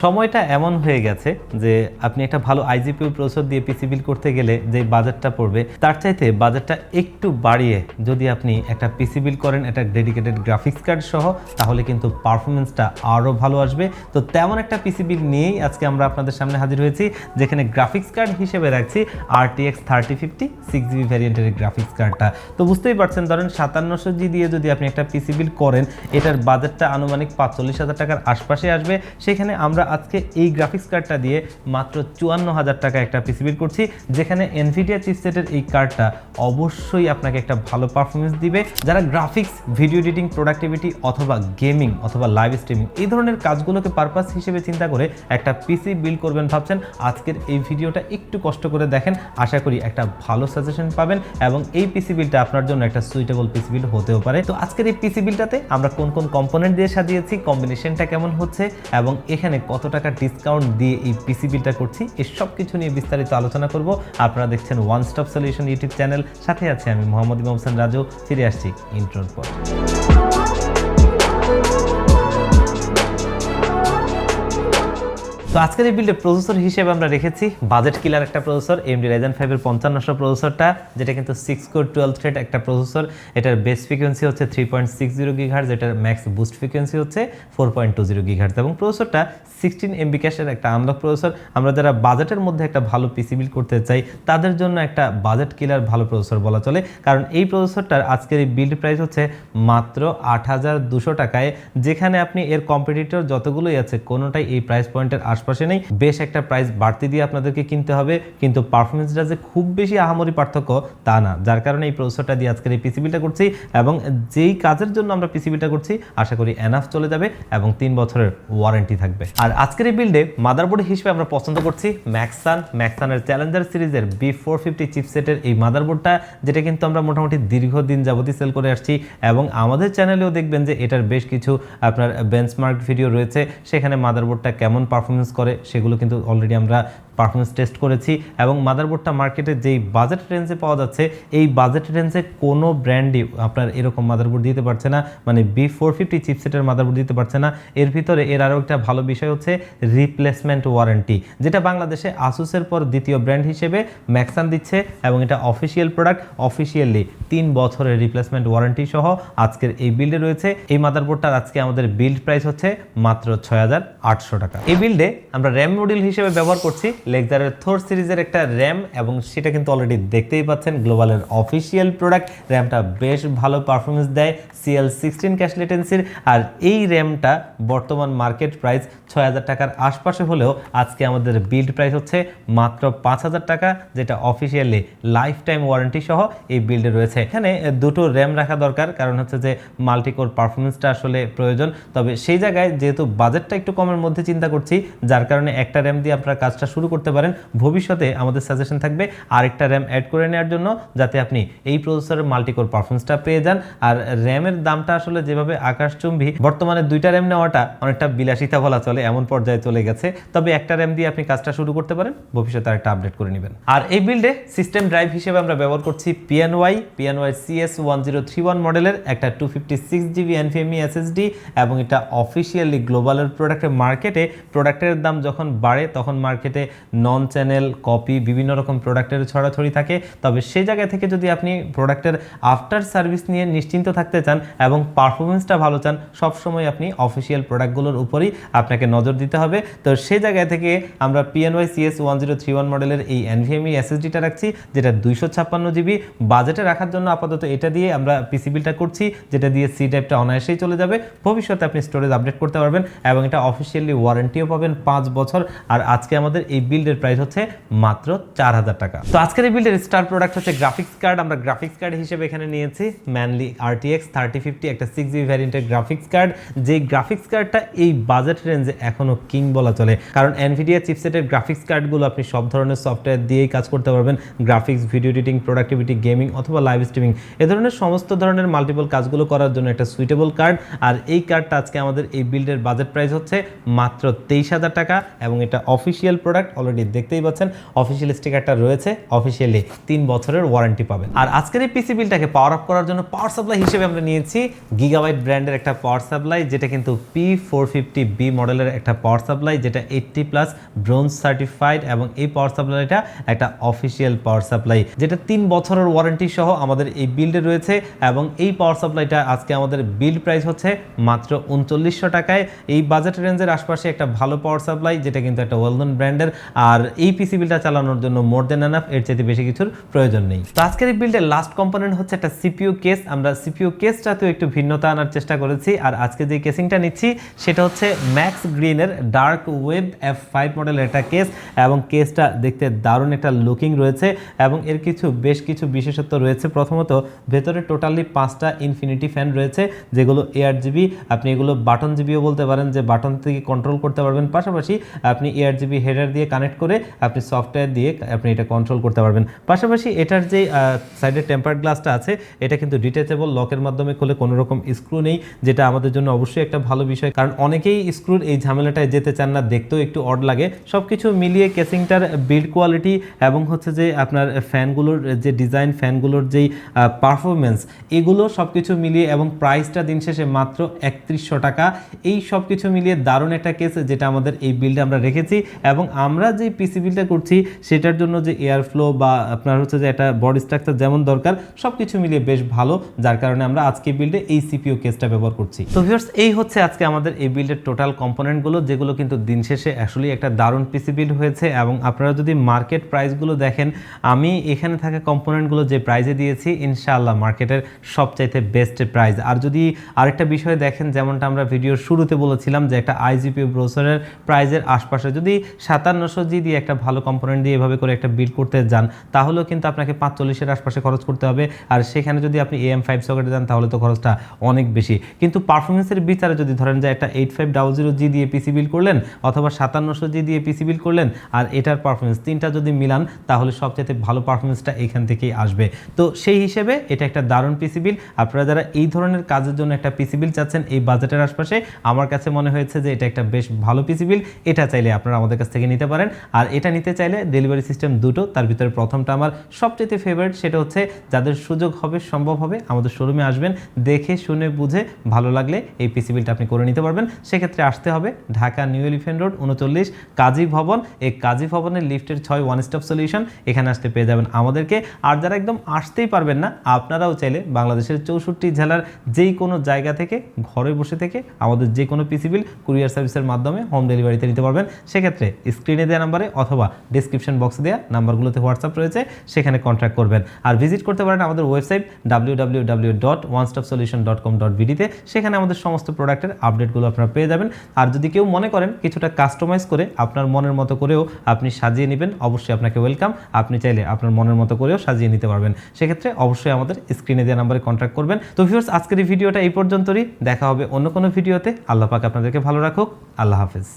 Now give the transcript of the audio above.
সময়টা এমন হয়ে গেছে যে আপনি একটা ভালো আইজিপিইউ প্রসেসর দিয়ে পিসি বিল্ড করতে গেলে যে বাজেটটা পড়বে তার চাইতে বাজেটটা একটু বাড়িয়ে যদি আপনি একটা পিসি বিল্ড করেন একটা ডেডিকেটেড গ্রাফিক্স কার্ড সহ তাহলে কিন্তু পারফরমেন্সটা আরও ভালো আসবে। তো তেমন একটা পিসি বিল্ড নিয়েই আজকে আমরা আপনাদের সামনে হাজির হয়েছি, যেখানে গ্রাফিক্স কার্ড হিসেবে রাখছি RTX 3050 6GB ভ্যারিয়েন্টের গ্রাফিক্স কার্ডটা। তো বুঝতেই পারছেন, ধরেন 5700G দিয়ে যদি আপনি একটা পিসি বিল্ড করেন এটার বাজেটটা আনুমানিক 45,000 টাকার আশপাশে আসবে। সেখানে আমরা আজকে এই গ্রাফিক্স কার্ডটা দিয়ে মাত্র 54,000 টাকা একটা পিসি বিল্ড করছি, যেখানে এনভিডিয়া চিপসেটের এই কার্ডটা অবশ্যই আপনাকে একটা ভালো পারফরমেন্স দিবে। যারা গ্রাফিক্স, ভিডিও এডিটিং, প্রোডাক্টিভিটি অথবা গেমিং অথবা লাইভ স্ট্রিমিং এই ধরনের কাজগুলোকে পারপাস হিসেবে চিন্তা করে একটা পিসি বিল্ড করবেন ভাবছেন, আজকের এই ভিডিওটা একটু কষ্ট করে দেখেন, আশা করি একটা ভালো সাজেশন পাবেন এবং এই পিসি বিল্ডটা আপনার জন্য একটা সুইটেবল পিসি বিল্ড হতেও পারে। তো আজকের এই পিসি বিল্ডটাতে আমরা কোন কোন কম্পোনেন্ট দিয়ে সাজিয়েছি, কম্বিনেশনটা কেমন হচ্ছে এবং এখানে কত টাকা ডিসকাউন্ট দিয়ে এই পিসি বিল্ডটা করছি, এই সব কিছু নিয়ে বিস্তারিত আলোচনা করব। আপনারা দেখছেন one stop solution YouTube channel, সাথে আছে আমি মোহাম্মদ ইমাম হোসেন রাজু। ফিরে আসছি ইন্ট্রোর পর। তো আজকের এই বিল্ডে প্রসেসর হিসেবে আমরা রেখেছি বাজেট কিলার একটা প্রসেসর AMD Ryzen 5 এর 5500 প্রসেসরটা, যেটা কিন্তু 6 কোর 12 থ্রেড একটা প্রসেসর। এটার বেস ফ্রিকোয়েন্সি হচ্ছে 3.60 GHz, এটার ম্যাক্স বুস্ট ফ্রিকোয়েন্সি হচ্ছে 4.20 GHz এবং প্রসেসরটা 16 MB ক্যাশের একটা আনলক প্রসেসর। আমরা যারা বাজেটের মধ্যে একটা ভালো পিসি বিল্ড করতে চাই তাদের জন্য একটা বাজেট কিলার ভালো প্রসেসর বলা চলে, কারণ এই প্রসেসরটার আজকের এই বিল্ড প্রাইস হচ্ছে মাত্র 8,200 টাকায়, যেখানে আপনি এর কম্পিটিটর যতগুলোই আছে কোনোটাই এই প্রাইস পয়েন্টের আশপাশে নেই। বেশ একটা প্রাইস বাড়তি দিয়ে আপনাদেরকে কিনতে হবে, কিন্তু পারফরমেন্সটা যে খুব বেশি আহামরি পার্থক্য তা না, যার কারণে এই প্রসেসরটা দিয়ে আজকের এই পিসি বিল্ডটা করছি এবং যেই কাজের জন্য আমরা পিসি বিল্ডটা করছি আশা করি এনাফ চলে যাবে এবং 3 বছরের ওয়ারেন্টি থাকবে। আর আজকের এই বিল্ডে মাদারবোর্ড হিসেবে আমরা পছন্দ করছি ম্যাক্সানের চ্যালেঞ্জার সিরিজের B450 চিপসেটের এই মাদারবোর্ডটা, যেটা কিন্তু আমরা মোটামুটি দীর্ঘদিন যাবতীয় সেল করে আসছি এবং আমাদের চ্যানেলেও দেখবেন যে এটার বেশ কিছু আপনার বেঞ্চমার্ক ভিডিও রয়েছে, সেখানে মাদারবোর্ডটা কেমন পারফরমেন্স করে সেগুলো কিন্তু অলরেডি আমরা পারফরমেন্স টেস্ট করেছি এবং মাদারবোর্ডটা মার্কেটে যেই বাজেট রেঞ্জে পাওয়া যাচ্ছে এই বাজেট রেঞ্জে কোনো ব্র্যান্ডই আপনার এরকম মাদারবোর্ড দিতে পারছে না, মানে B450 চিপসেটের মাদারবোর্ড দিতে পারছে না। এর ভিতরে এর আরও একটা ভালো বিষয় হচ্ছে রিপ্লেসমেন্ট ওয়ারেন্টি, যেটা বাংলাদেশে আসুসের পর দ্বিতীয় ব্র্যান্ড হিসেবে ম্যাক্সান দিচ্ছে এবং এটা অফিসিয়াল প্রোডাক্ট, অফিসিয়ালি 3 বছরের রিপ্লেসমেন্ট ওয়ারেন্টি সহ আজকের এই বিল্ডে রয়েছে। এই মাদারবোর্ডটার আজকে আমাদের বিল্ড প্রাইস হচ্ছে মাত্র 6,800 টাকা। এই বিল্ডে আমরা র্যাম মডিউল হিসেবে ব্যবহার করছি লেক্সারের থোর সিরিজের একটা র্যাম এবং সেটা কিন্তু অলরেডি দেখতেই পাচ্ছেন গ্লোবালের অফিসিয়াল প্রোডাক্ট। র্যামটা বেশ ভালো পারফরমেন্স দেয় CL16 ক্যাশ লেটেন্সির, আর এই র্যামটা বর্তমান মার্কেট প্রাইস 6,000 টাকার আশপাশে হলেও আজকে আমাদের বিল্ড প্রাইস হচ্ছে মাত্র 5,000 টাকা, যেটা অফিসিয়ালি লাইফ টাইম ওয়ারেন্টি সহ এই বিল্ডে রয়েছে। এখানে দুটো র্যাম রাখা দরকার, কারণ হচ্ছে যে মাল্টিকোর পারফরমেন্সটা আসলে প্রয়োজন। তবে সেই জায়গায় যেহেতু বাজেটটা একটু কমের মধ্যে চিন্তা করছি, যার কারণে একটা র্যাম দিয়ে আপনারা কাজটা শুরু করতে পারেন। ভবিষ্যতে আমাদের সাজেশন থাকবে আরেকটা র্যাম অ্যাড করে নেওয়ার জন্য, যাতে আপনি এই প্রসেসরের মাল্টিকোর পারফরমেন্সটা পেয়ে যান। আর র্যামের দামটা আসলে যেভাবে আকাশচুম্বী, বর্তমানে 2টা র্যাম নেওয়াটা অনেকটা বিলাসিতা বলা চলে, এমন পর্যায়ে চলে গেছে। তবে একটা র্যাম দিয়ে আপনি কাজটা শুরু করতে পারেন, ভবিষ্যতে আরেকটা আপডেট করে নেবেন। আর এই বিল্ডে সিস্টেম ড্রাইভ হিসেবে আমরা ব্যবহার করছি PNY CS1031 মডেলের একটা 256GB NVMe SSD এবং এটা অফিসিয়ালি গ্লোবালের প্রোডাক্টের মার্কেটে প্রোডাক্টের দাম যখন বাড়ে তখন মার্কেটে নন চ্যানেল কপি বিভিন্ন রকম প্রোডাক্টের ছড়াছড়ি থাকে। তবে সেই জায়গা থেকে যদি আপনি প্রোডাক্টের আফটার সার্ভিস নিয়ে নিশ্চিন্ত থাকতে চান এবং পারফরমেন্সটা ভালো চান, সবসময় আপনি অফিসিয়াল প্রোডাক্টগুলোর উপরই আপনাকে নজর দিতে হবে। তো সেই জায়গা থেকে আমরা PNY CS1031 মডেলের এই NVMe SSDটা রাখছি, যেটা 256GB বাজেটে রাখার জন্য আপাতত এটা দিয়ে আমরা পিসি বিল্ডটা করছি, যেটা দিয়ে সি টাইপটা অনায়াসেই চলে যাবে। ভবিষ্যতে আপনি স্টোরেজ আপডেট করতে পারবেন এবং এটা অফিসিয়ালি ওয়ারেন্টিও পাবেন 5 বছর। আর আজকে আমাদের এই বিল্ডের প্রাইস হচ্ছে মাত্র 4,000 টাকা। তো আজকের এই বিল্ডের স্টার প্রোডাক্ট হচ্ছে গ্রাফিক্স কার্ড। আমরা গ্রাফিক্স কার্ড হিসেবে এখানে নিয়েছি ম্যানলি RTX 3050 একটা 6GB ভ্যারিয়েন্টের গ্রাফিক্স কার্ড। যে গ্রাফিক্স কার্ডটা এই বাজেট রেঞ্জে এখনো কিং বলা চলে, কারণ এনভিডিয়া চিপসেটের গ্রাফিক্স কার্ডগুলো আপনি সব ধরনের সফটওয়্যার দিয়েই কাজ করতে পারবেন। Graphics, video editing, productivity, gaming অথবা লাইভ স্ট্রিমিং এ ধরনের সমস্ত ধরনের মাল্টিপল কাজগুলো করার জন্য একটা সুইটেবল কার্ড। আর এই কার্ডটা আজকে আমাদের এই বিল্ডের বাজেট প্রাইস হচ্ছে মাত্র 23,000 টাকা এবং এটা অফিসিয়াল প্রোডাক্ট, অলরেডি দেখতেই পাচ্ছেন অফিসিয়াল স্টিকারটা রয়েছে, অফিসিয়ালি 3 বছরের ওয়ারেন্টি পাবেন। আর আজকের এই পিসি বিলটাকে পাওয়ার আপ করার জন্য পাওয়ার সাপ্লাই হিসেবে আমরা নিয়েছি গিগাবাইট ব্র্যান্ডের একটা পাওয়ার সাপ্লাই, যেটা কিন্তু P450B মডেলের একটা পাওয়ার সাপ্লাই, যেটা 80+ ব্রোঞ্জ সার্টিফাইড এবং এই পাওয়ার সাপ্লাইটা একটা অফিসিয়াল পাওয়ার সাপ্লাই, যেটা 3 বছরের ওয়ারেন্টি সহ আমাদের এই বিল্ডে রয়েছে। এবং এই পাওয়ার সাপ্লাইটা আজকে আমাদের বিল্ড প্রাইস হচ্ছে মাত্র 3900 টাকায়। এই বাজেট রেঞ্জের আশপাশে একটা ভালো পাওয়ার সাপ্লাই, যেটা কিন্তু একটা ওয়েল নোন ব্র্যান্ডের। আর এই পিসি বিলটা চালানোর জন্য মোর দেন এনাফ, এর চাইতে বেশি কিছুর প্রয়োজন নেই। তো আজকের এই বিল্ডের লাস্ট কম্পোনেন্ট হচ্ছে একটা সিপিইউ কেস। আমরা সিপিইউ কেসটাতেও একটু ভিন্নতা আনার চেষ্টা করেছি। আর আজকে যে কেসিংটা নিচ্ছি সেটা হচ্ছে ম্যাক্স গ্রিনের ডার্ক ওয়েব F5 মডেলের একটা কেস, এবং কেসটা দেখতে দারুণ একটা লুকিং রয়েছে এবং এর বেশ কিছু বিশেষত্ব রয়েছে। প্রথমত, ভেতরে টোটালি 5টা ইনফিনিটি ফ্যান রয়েছে, যেগুলো ARGB। আপনি এগুলো বাটন জিবিও বলতে পারেন, যে বাটন থেকে কন্ট্রোল করতে পারবেন। পাশাপাশি আপনি ARGB হেডার দিয়ে কানেক্ট করে আপনি সফটওয়্যার দিয়ে আপনি এটা কন্ট্রোল করতে পারবেন। পাশাপাশি এটার যে সাইডের টেম্পার্ড গ্লাসটা আছে, এটা কিন্তু ডিটেচেবল, লকের মাধ্যমে খুলে কোনো রকম স্ক্রু নেই, যেটা আমাদের জন্য অবশ্যই একটা ভালো বিষয়, কারণ অনেকেই স্ক্রুর এই ঝামেলাটায় যেতে চান না, দেখতেও একটু অড লাগে। সবকিছু মিলিয়ে কেসিংটার বিল্ড কোয়ালিটি এবং হচ্ছে যে আপনার ফ্যানগুলোর যে ডিজাইন, ফ্যানগুলোর যেই পারফরমেন্স, এগুলো সবকিছু মিলিয়ে এবং প্রাইসটা দিন শেষে মাত্র 3100 টাকা। এই সব কিছু মিলিয়ে দারুণ একটা কেস, যেটা আমাদের এই বিলটা আমরা রেখেছি। এবং আমরা যে পিসি বিলটা করছি সেটার জন্য যে এয়ার ফ্লো বা আপনার হচ্ছে যে একটা বডি স্ট্রাকচার যেমন দরকার, সব কিছু মিলিয়ে বেশ ভালো, যার কারণে আমরা আজকে বিল্ডে এই সিপিইউ কেসটা ব্যবহার করছি। তো ভিউয়ার্স, এই হচ্ছে আজকে আমাদের এই বিল্ডের টোটাল কম্পোনেন্টগুলো, যেগুলো কিন্তু দিন শেষে আসলে একটা দারুণ পিসি বিল্ড হয়েছে। এবং আপনারা যদি মার্কেট প্রাইসগুলো দেখেন, আমি এখানে থাকা কম্পোনেন্টগুলো যে প্রাইসে দিয়েছি, ইনশাআল্লাহ মার্কেটের সবচাইতে বেস্ট প্রাইস। আর যদি আরেকটা বিষয় দেখেন, যেমনটা আমরা ভিডিওর শুরুতে বলেছিলাম যে একটা iGPU প্রসেসরের প্রাইসের আশপাশে যদি 5700G দিয়ে একটা ভালো কম্পোনেন্ট দিয়ে এভাবে করে একটা বিল্ড করতে যান, তাহলেও কিন্তু আপনাকে 45-এর আশপাশে খরচ করতে হবে। আর সেখানে যদি আপনি AM5 সকেটে যান, তাহলে তো খরচটা অনেক বেশি। কিন্তু পারফরমেন্সের বিচারে যদি ধরেন যে একটা 8500G দিয়ে পিসি বিল্ড করলেন, অথবা 5700G দিয়ে পিসি বিল্ড করলেন, আর এটার পারফরমেন্স তিনটা যদি মিলান, তাহলে সবচেয়ে ভালো পারফরমেন্সটা এখান থেকেই আসবে। তো সেই হিসেবে এটা একটা দারুণ পিসি বিল্ড। আপনারা যারা এই ধরনের কাজের জন্য একটা পিসি বিল্ড চাচ্ছেন এই বাজেটের আশপাশে, আমার কাছে মনে হয়েছে যে এটা একটা বেশ ভালো পিসি বিল্ড। এটা চাইলে আপনারা আমাদের কাছ থেকে নিতে পারেন। আর এটা নিতে চাইলে ডেলিভারি সিস্টেম দুটো, তার ভিতরে প্রথমটা আমার সবচেয়ে ফেভারিট, সেটা হচ্ছে যাদের সুযোগ হবে, সম্ভব হবে, আমাদের শোরুমে আসবেন, দেখে শুনে বুঝে ভালো লাগলে এই পিসি বিল্ডটা আপনি করে নিতে পারবেন। সেক্ষেত্রে আসতে হবে ঢাকা নিউ এলিফ্যান্ট রোড 39 কাজী ভবন। এই কাজী ভবনের লিফটের 6 ওয়ান স্টপ সলিউশন, এখানে আসতে পেয়ে যাবেন আমাদেরকে। আর যারা একদম আসতেই পারবেন না, আপনারাও চাইলে বাংলাদেশের 64 জেলার যেই কোনো জায়গা থেকে ঘরে বসে থেকে আমাদের যে কোনো পিসি বিল কুরিয়ার সার্ভিসের মাধ্যমে হোম ডেলিভারিতে নিতে পারবেন। সেক্ষেত্রে স্ক্রিনে দেওয়া নাম্বারে অথবা ডিসক্রিপশন বক্সে দেওয়া নাম্বারগুলোতে হোয়াটসঅ্যাপ রয়েছে, সেখানে কন্ট্যাক্ট করবেন। আর ভিজিট করতে পারেন আমাদের ওয়েবসাইট www.onestopsolution.com.bd তে। সেখানে আমাদের সমস্ত প্রোডাক্টের আপডেটগুলো আপনারা পেয়ে যাবেন। আর যদি কেউ মনে করেন কিছুটা কাস্টমাইজ করে আপনার মনের মতো করেও আপনি সাজিয়ে নেবেন, অবশ্যই আপনাকে ওয়েলকাম। আপনি চাইলে আপনার মনের মতো করেও সাজিয়ে নিতে পারবেন। সেক্ষেত্রে অবশ্যই আমাদের স্ক্রিনে দেওয়া নাম্বারে কন্ট্যাক্ট করবেন। তো ভিউয়ার্স, আজকের এই ভিডিওটা এই পর্যন্তই। দেখা হবে অন্য কোনো ভিডিওতে। আল্লাহ পাক আপনাদেরকে ভালো রাখুক। আল্লাহ হাফেজ।